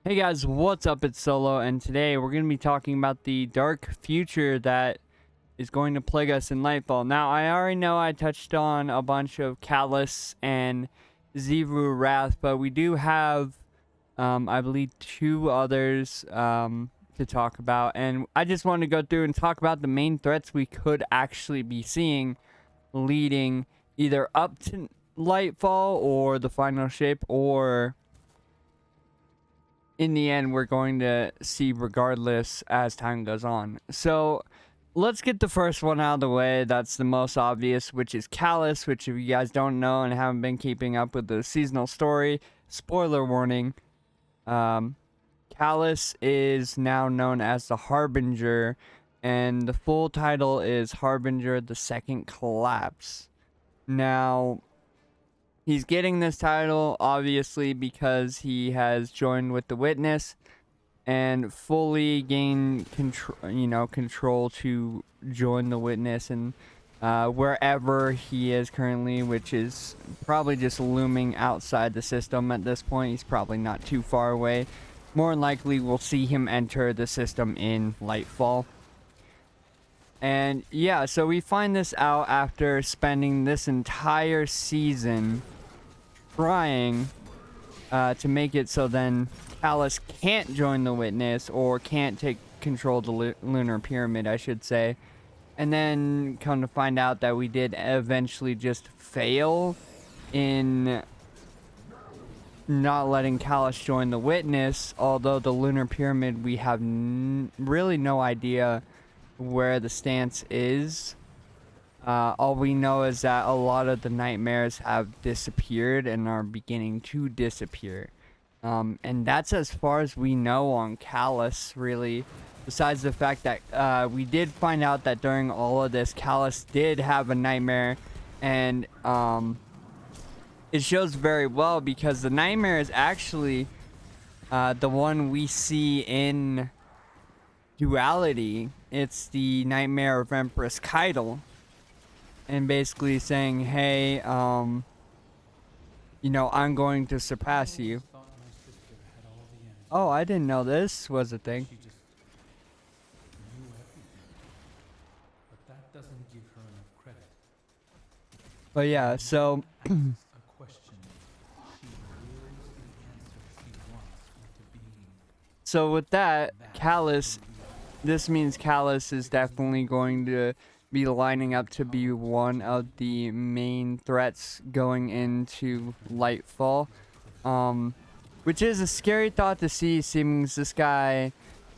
Hey guys, what's up? It's Solo, and today we're going to be talking about the dark future that is going to plague us in Lightfall. Now, I already know I touched on a bunch of Callus and Xivu Wrath, but we do have, I believe, two others to talk about, and I just wanted to go through and talk about the main threats we could actually be seeing leading either up to Lightfall or the final shape, or in the end we're going to see regardless as time goes on. So let's get the first one out of the way. That's the most obvious, which is Callus, which if you guys don't know and haven't been keeping up with the seasonal story, spoiler warning, Callus is now known as the Harbinger, and the full title is Harbinger the Second Collapse. Now, he's getting this title obviously because he has joined with the Witness and fully gained control to join the Witness and wherever he is currently, which is probably just looming outside the system at this point. He's probably not too far away. More than likely, we'll see him enter the system in Lightfall. And yeah, so we find this out after spending this entire season trying to make it so then Callus can't join the Witness, or can't take control of the Lunar Pyramid, I should say. And then come to find out that we did eventually just fail in not letting Callus join the Witness, although the Lunar Pyramid, we have really no idea where the stance is. All we know is that a lot of the nightmares have disappeared and are beginning to disappear. And that's as far as we know on Callus, really. Besides the fact that we did find out that during all of this, Callus did have a nightmare. And it shows very well because the nightmare is actually the one we see in Duality. It's the nightmare of Empress Keitel. And basically saying, hey, I'm going to surpass you. Oh, I didn't know this was a thing. But yeah, so so with that, Callus, this means Callus is definitely going to be lining up to be one of the main threats going into Lightfall, which is a scary thought to see, seeing this guy,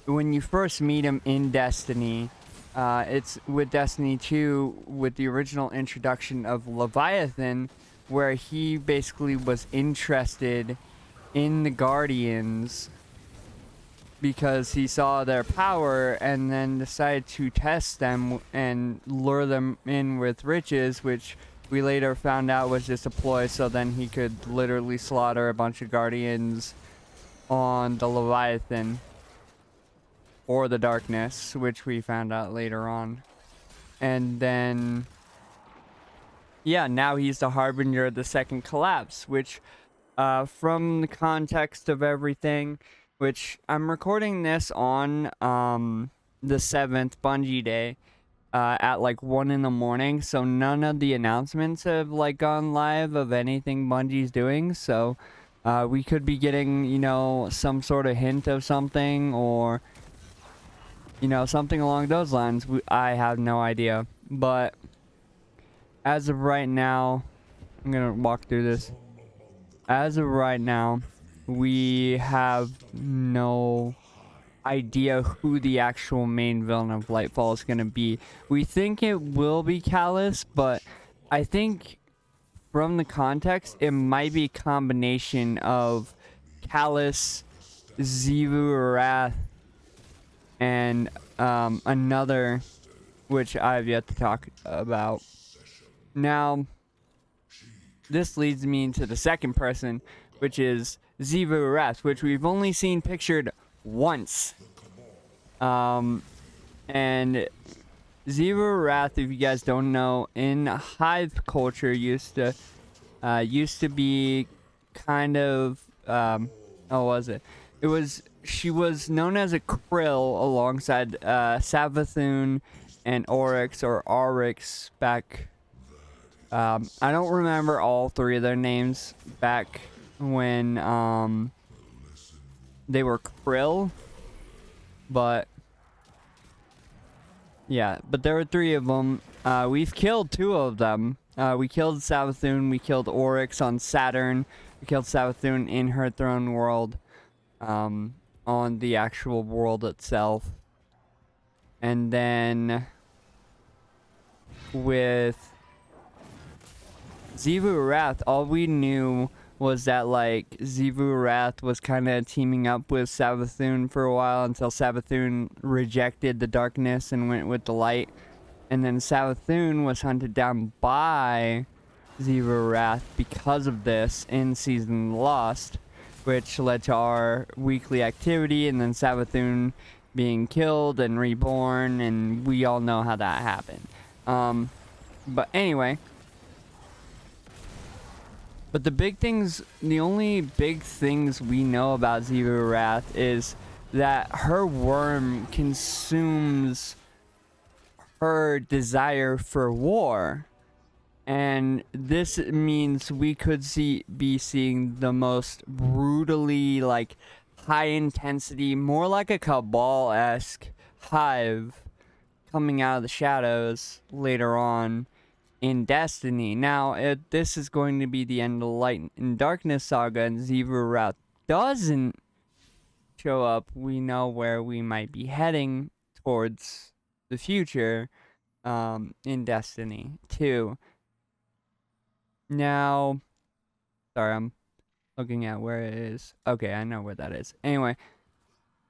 when you first meet him in Destiny, it's with Destiny 2, with the original introduction of Leviathan, where he basically was interested in the Guardians because he saw their power and then decided to test them and lure them in with riches, which we later found out was just a ploy so then he could literally slaughter a bunch of Guardians on the Leviathan or the Darkness, which we found out later on. And then yeah, now he's the Harbinger of the Second Collapse, which from the context of everything, which I'm recording this on the 7th, Bungie Day, at like 1 in the morning, so none of the announcements have like gone live of anything Bungie's doing, so we could be getting, some sort of hint of something, or something along those lines. I have no idea, but as of right now, I'm gonna walk through this. As of right now, we have no idea who the actual main villain of Lightfall is going to be. We think it will be Callus, but I think from the context, it might be a combination of Callus, Xivu Wrath, and another, which I have yet to talk about. Now, this leads me into the second person, which is Xivu Wrath, which we've only seen pictured once. And Xivu Wrath, if you guys don't know, in Hive culture used to be kind of, how was it? she was known as a Krill alongside Savathun and Oryx or Oryx back. I don't remember all three of their names back when they were Krill, but yeah, but there were three of them. We've killed two of them. We killed Savathun, we killed Oryx on Saturn, we killed Savathun in her throne world, on the actual world itself. And then with Xivu Arath, all we knew was that like Xivu Arath was kind of teaming up with Savathun for a while until Savathun rejected the darkness and went with the light. And then Savathun was hunted down by Xivu Arath because of this in Season Lost, which led to our weekly activity, and then Savathun being killed and reborn, and we all know how that happened. But anyway, but the only big things we know about Xivu Arath is that her worm consumes her desire for war. And this means we could be seeing the most brutally, like, high intensity, more like a Cabal-esque hive coming out of the shadows later on in Destiny. Now, if this is going to be the end of the Light and Darkness saga and Xivu Arath doesn't show up, we know where we might be heading towards the future in Destiny 2. Now, sorry, I'm looking at where it is. Okay, I know where that is. Anyway,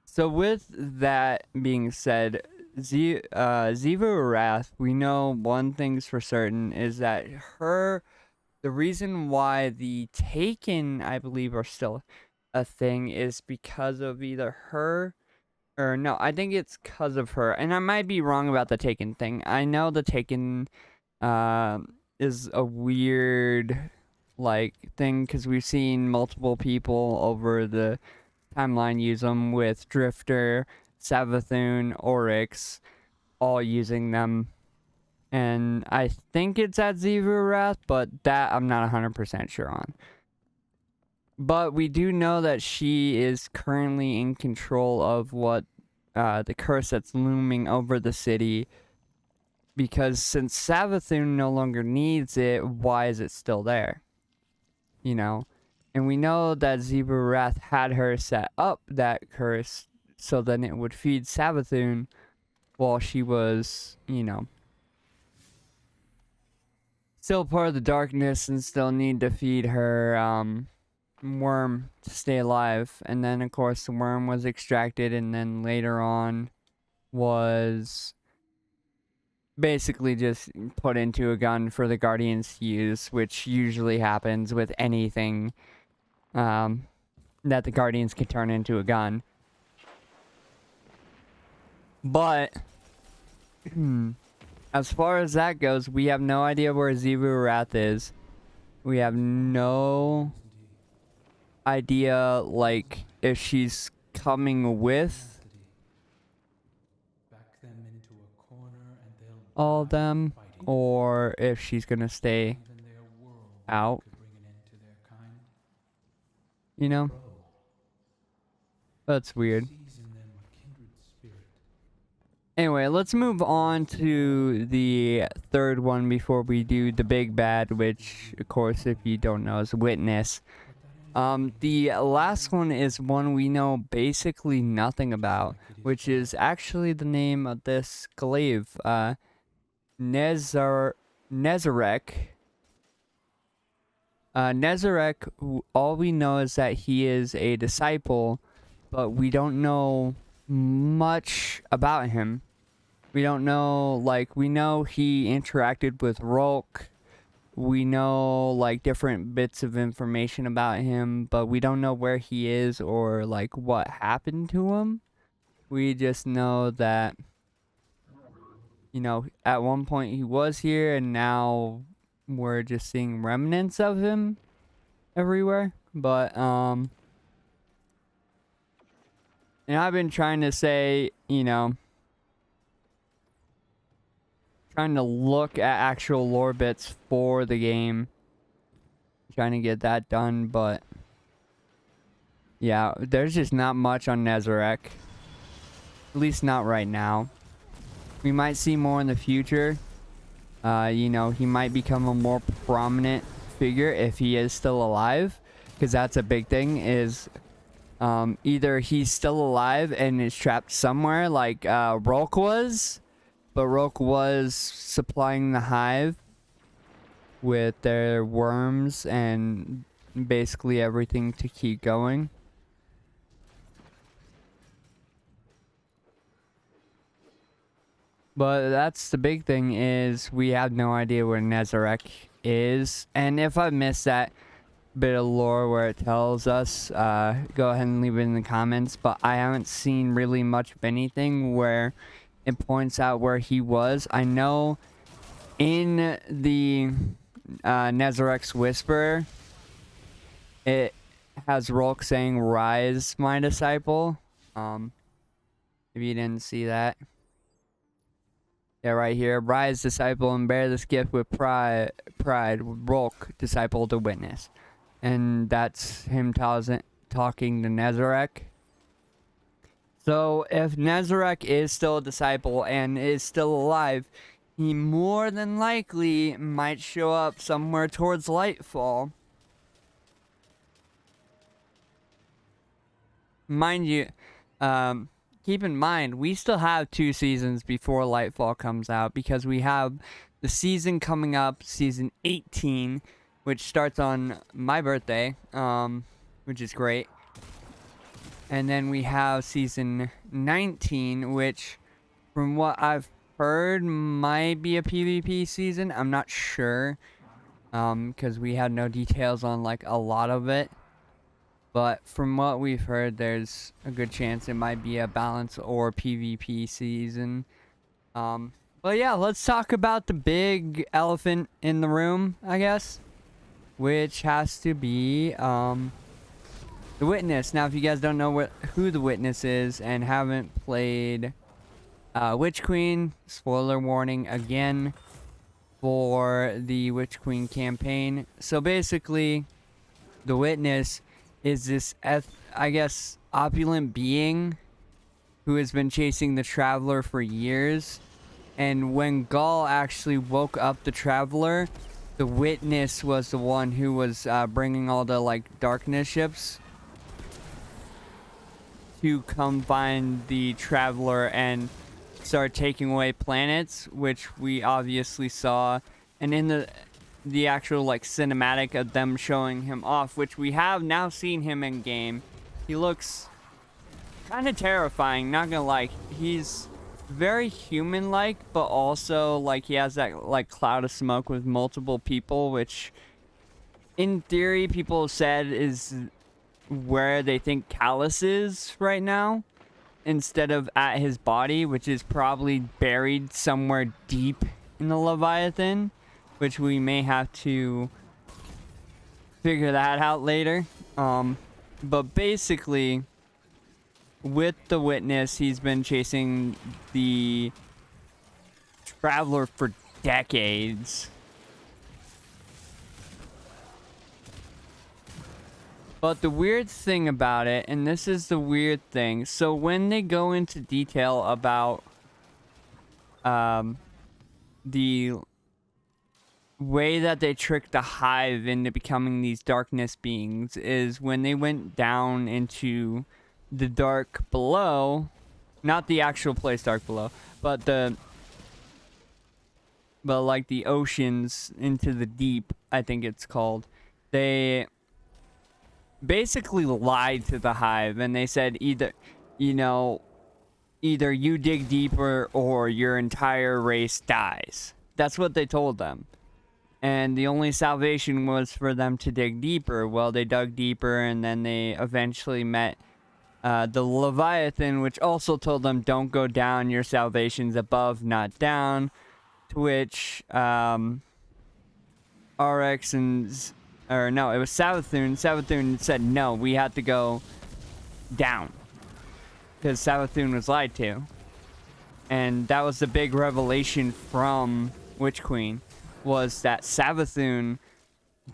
so with that being said, Xivu Arath, we know one thing's for certain is that the reason why the Taken, I believe, are still a thing is because of either her or no, I think it's because of her. And I might be wrong about the Taken thing. I know the Taken is a weird like thing because we've seen multiple people over the timeline use them with Drifter, Savathun, Oryx, all using them. And I think it's at Xivu Arath, but that I'm not 100% sure on. But we do know that she is currently in control of what the curse that's looming over the city. Because since Savathun no longer needs it, why is it still there? You know? And we know that Xivu Arath had her set up that curse so then it would feed Savathun while she was, you know, still part of the darkness and still need to feed her worm to stay alive. And then, of course, the worm was extracted and then later on was basically just put into a gun for the Guardians to use, which usually happens with anything that the Guardians can turn into a gun. But as far as that goes, we have no idea where Xivu Arath is. We have no idea, like, if she's coming with all of them, or if she's gonna stay out. You know? That's weird. Anyway, let's move on to the third one before we do the big bad, which, of course, if you don't know, is Witness. The last one is one we know basically nothing about, which is actually the name of this glaive, Nezarec. Nezarec, all we know is that he is a disciple, but we don't know much about him. We don't know, like, we know he interacted with Rolk. We know, like, different bits of information about him, but we don't know where he is or, like, what happened to him. We just know that, you know, at one point he was here, and now we're just seeing remnants of him everywhere. But, And I've been trying to say, you know, trying to look at actual lore bits for the game. Trying to get that done, but yeah, there's just not much on Nezarec. At least not right now. We might see more in the future. You know, he might become a more prominent figure if he is still alive. Because that's a big thing is either he's still alive and is trapped somewhere like Rolk was. But Rolk was supplying the hive with their worms and basically everything to keep going. But that's the big thing is we have no idea where Nezarec is. And if I missed that bit of lore where it tells us, go ahead and leave it in the comments. But I haven't seen really much of anything where it points out where he was. I know in the Nezarec's Whisper, it has Rolk saying, "Rise, my disciple." If you didn't see that. Yeah, right here. Rise, disciple, and bear this gift with pride. Rolk, disciple, to witness. And that's him talking to Nezarec. So, if Nezarec is still a disciple and is still alive, he more than likely might show up somewhere towards Lightfall. Mind you, keep in mind, we still have 2 seasons before Lightfall comes out because we have the season coming up, season 18, which starts on my birthday, which is great. And then we have season 19, which from what I've heard might be a PvP season. I'm not sure, because we had no details on like a lot of it. But from what we've heard, there's a good chance it might be a balance or PvP season. But yeah, let's talk about the big elephant in the room, I guess. Which has to be, the Witness. Now, if you guys don't know who the Witness is and haven't played Witch Queen, spoiler warning again for the Witch Queen campaign. So basically, the Witness is this, I guess, opulent being who has been chasing the Traveler for years. And when Gaul actually woke up the Traveler, the Witness was the one who was bringing all the, like, darkness ships to come find the Traveler and start taking away planets, which we obviously saw. And in the actual like cinematic of them showing him off, which we have now seen him in game, he looks kind of terrifying, not gonna lie. He's very human-like, but also like he has that like cloud of smoke with multiple people, which in theory people have said is where they think Callus is right now, instead of at his body, which is probably buried somewhere deep in the Leviathan, which we may have to figure that out later. But basically, with the Witness, he's been chasing the Traveler for decades. But the weird thing about it, and this is the weird thing, so when they go into detail about the way that they tricked the Hive into becoming these darkness beings is when they went down into the dark below, not the actual place dark below, but like the oceans into the deep, I think it's called. They basically lied to the Hive, and they said either you dig deeper or your entire race dies. That's what they told them. And the only salvation was for them to dig deeper. Well, they dug deeper, and then they eventually met the Leviathan, which also told them, don't go down, your salvation's above, not down. To which RX and... or no, it was Savathun. Savathun said, no, we had to go down. because Savathun was lied to. And that was the big revelation from Witch Queen, was that Savathun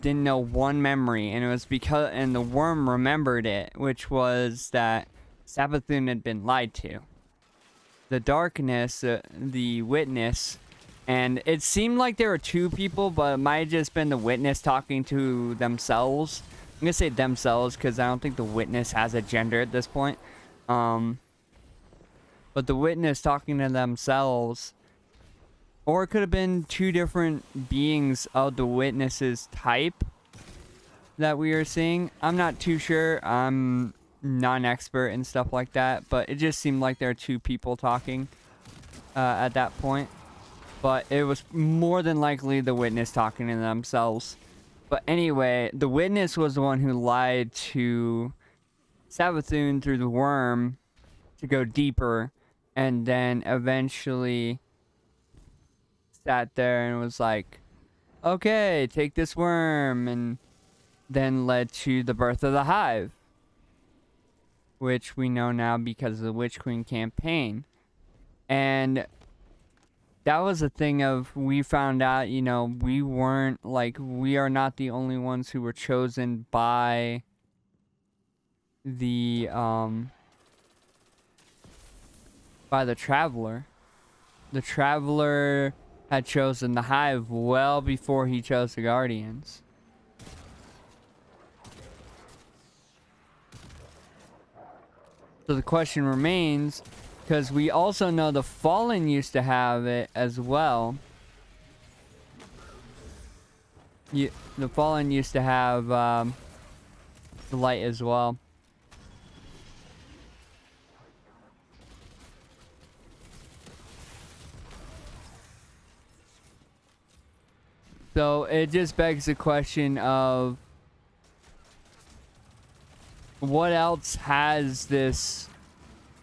didn't know one memory, and it was because, and the worm remembered it, which was that Savathun had been lied to. The darkness, the witness, and it seemed like there were two people, but it might have just been the witness talking to themselves. I'm gonna say themselves because I don't think the witness has a gender at this point. But the witness talking to themselves, or it could have been two different beings of the witness's type that we are seeing. I'm not too sure. I'm not an expert and stuff like that, but it just seemed like there are two people talking at that point. But it was more than likely the witness talking to themselves. But anyway, the witness was the one who lied to Savathun through the worm to go deeper, and then eventually sat there and was like, okay, take this worm, and then led to the birth of the hive, which we know now because of the Witch Queen campaign. And that was a thing of, we found out, you know, we weren't, like, we are not the only ones who were chosen by the Traveler. The Traveler had chosen the hive well before he chose the Guardians. So the question remains, because we also know the Fallen used to have it as well. The Fallen used to have the light as well. So it just begs the question of, what else has this,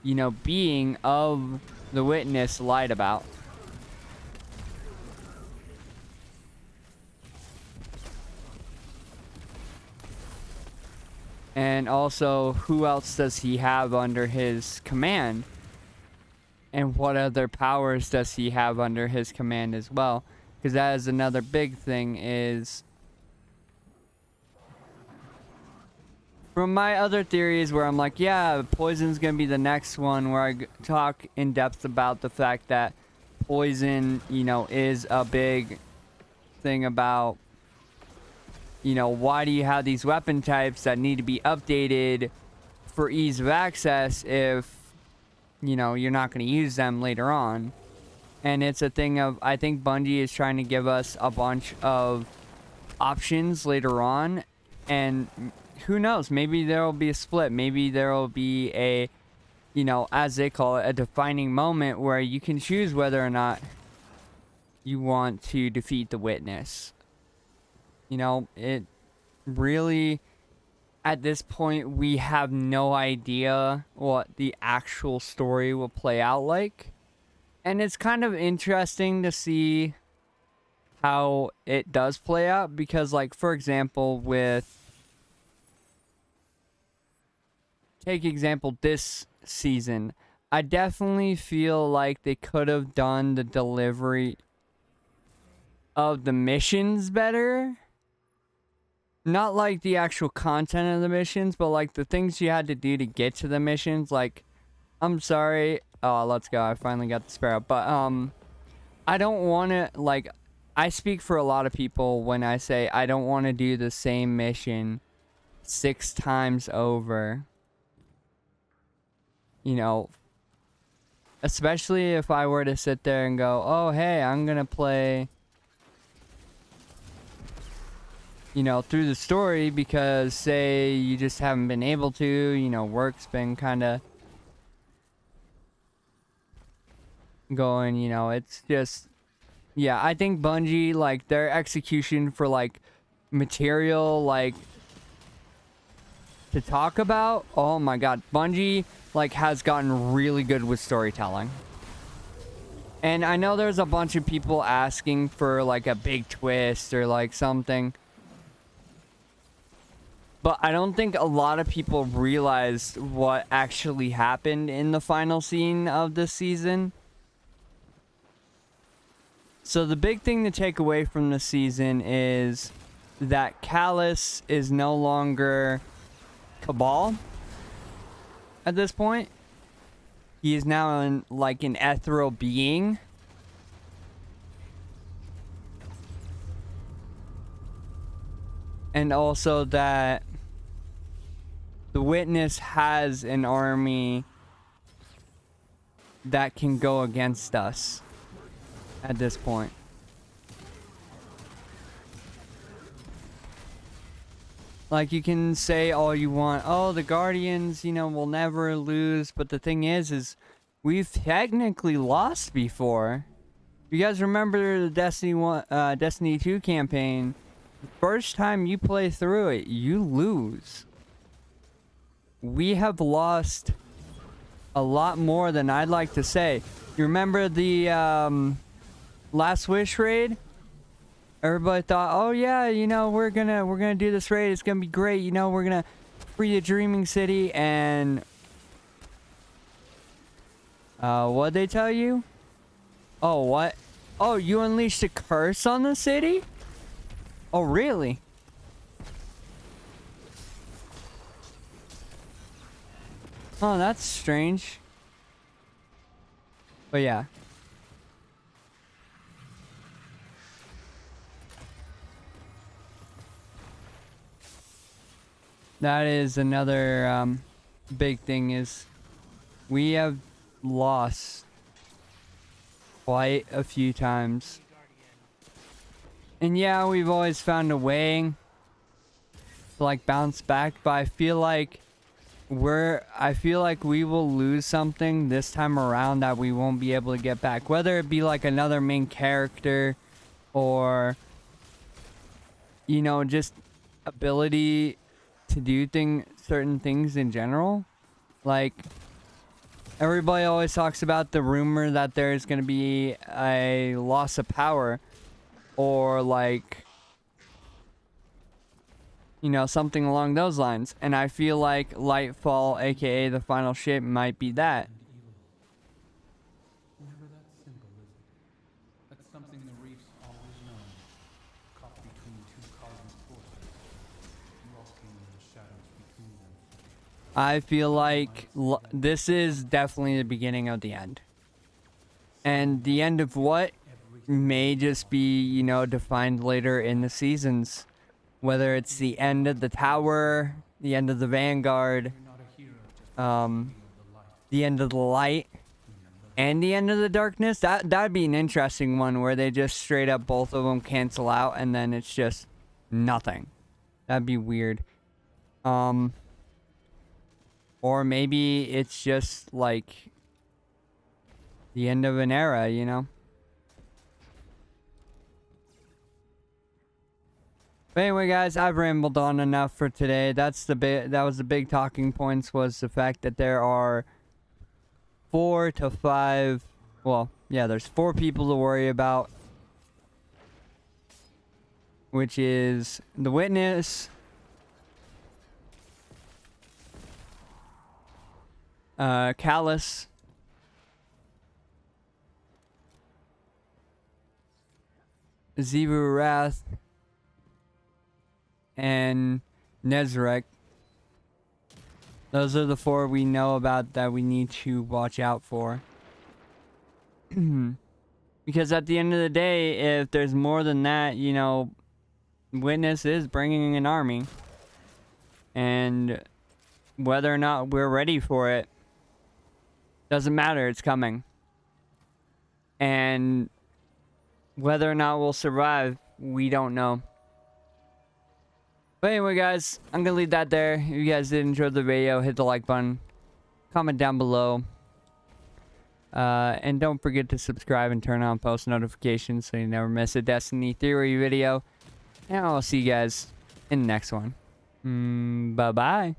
you know, being of the witness lied about? And also, who else does he have under his command? And what other powers does he have under his command as well? Because that is another big thing, is from my other theories where I'm like, yeah, Poison's gonna be the next one, where I talk in depth about the fact that Poison, you know, is a big thing about, you know, why do you have these weapon types that need to be updated for ease of access if, you know, you're not going to use them later on? And it's a thing of, I think Bungie is trying to give us a bunch of options later on, and who knows, maybe there will be a split, maybe there will be a, you know, as they call it, a defining moment where you can choose whether or not you want to defeat the witness. You know, it really, at this point, we have no idea what the actual story will play out like. And it's kind of interesting to see how it does play out, because, like, for example, take example this season, I definitely feel like they could have done the delivery of the missions better. Not like the actual content of the missions, but like the things you had to do to get to the missions. Like, I'm sorry. Oh, let's go. I finally got the Sparrow. But, I don't want to, like, I speak for a lot of people when I say I don't want to do the same mission 6 times over. You know, especially if I were to sit there and go, oh, hey, I'm going to play, you know, through the story, because say you just haven't been able to, you know, work's been kind of going, you know, it's just, yeah, I think Bungie, like, their execution for, like, material, like, to talk about, oh my god, Bungie, like, has gotten really good with storytelling. And I know there's a bunch of people asking for, like, a big twist or, like, something. But I don't think a lot of people realized what actually happened in the final scene of this season. So the big thing to take away from the season is that Callus is no longer Cabal at this point. He is now like an ethereal being. And also that the Witness has an army that can go against us at this point. Like, you can say all you want, oh, the Guardians, you know, will never lose. But the thing is we've technically lost before. You guys remember the Destiny 2 campaign? The first time you play through it, you lose. We have lost a lot more than I'd like to say. You remember the Last Wish raid? Everybody thought, oh yeah, you know, we're gonna do this raid, it's gonna be great, you know, we're gonna free the Dreaming City. And what'd they tell you? Oh, what? Oh, you unleashed a curse on the city? Oh, really? Oh, that's strange. But yeah. That is another big thing, is we have lost quite a few times. And yeah, we've always found a way to like bounce back, but I feel like we will lose something this time around that we won't be able to get back. Whether it be like another main character or, you know, just ability to do certain things in general. Like, everybody always talks about the rumor that there's going to be a loss of power, or like, you know, something along those lines. And I feel like Lightfall, aka the final shape, might be that. Never that simple, is it? That's something the Reef's always known. Caught between two cosmic forces, walking in the shadows between them. I feel like this is definitely the beginning of the end. And the end of what may just be, you know, defined later in the seasons. Whether it's the end of the tower, the end of the Vanguard, the end of the light, and the end of the darkness. That'd be an interesting one where they just straight up both of them cancel out and then it's just nothing. That'd be weird. Or maybe it's just like the end of an era, you know? But anyway, guys, I've rambled on enough for today. That was the big talking points, was the fact that there are 4 to 5, well, yeah, there's 4 people to worry about, which is the Witness, Callus, Xivu Arath, and Nezarec. Those are the 4 we know about that we need to watch out for. Because at the end of the day, if there's more than that, you know, Witness is bringing an army. And whether or not we're ready for it, doesn't matter, it's coming. And whether or not we'll survive, we don't know. But anyway, guys, I'm going to leave that there. If you guys did enjoy the video, hit the like button. Comment down below. And don't forget to subscribe and turn on post notifications so you never miss a Destiny Theory video. And I'll see you guys in the next one. Bye-bye.